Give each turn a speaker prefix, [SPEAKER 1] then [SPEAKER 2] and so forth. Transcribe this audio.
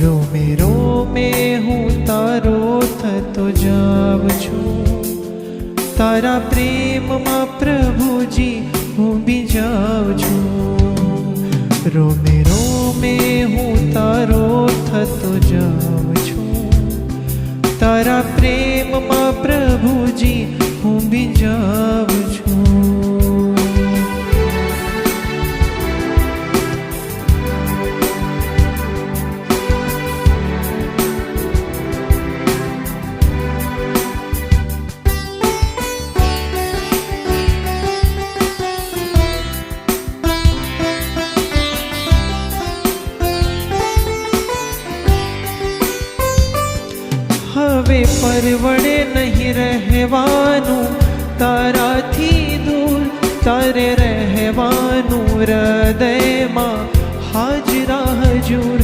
[SPEAKER 1] રોમે રોમે હું તારો થતો જાઉં છું, તારા પ્રેમમાં પ્રભુજી હું બીજાઉં છું. રોમે રોમે હું તારો થતો જાઉં છું, તારા પ્રેમમાં પ્રભુજી હું બીજાઉં છું. હવે પરવડે નહીં રહેવાનું તારાથી દૂર, તારે રહેવાનું હૃદયમાં હાજરા હજૂર.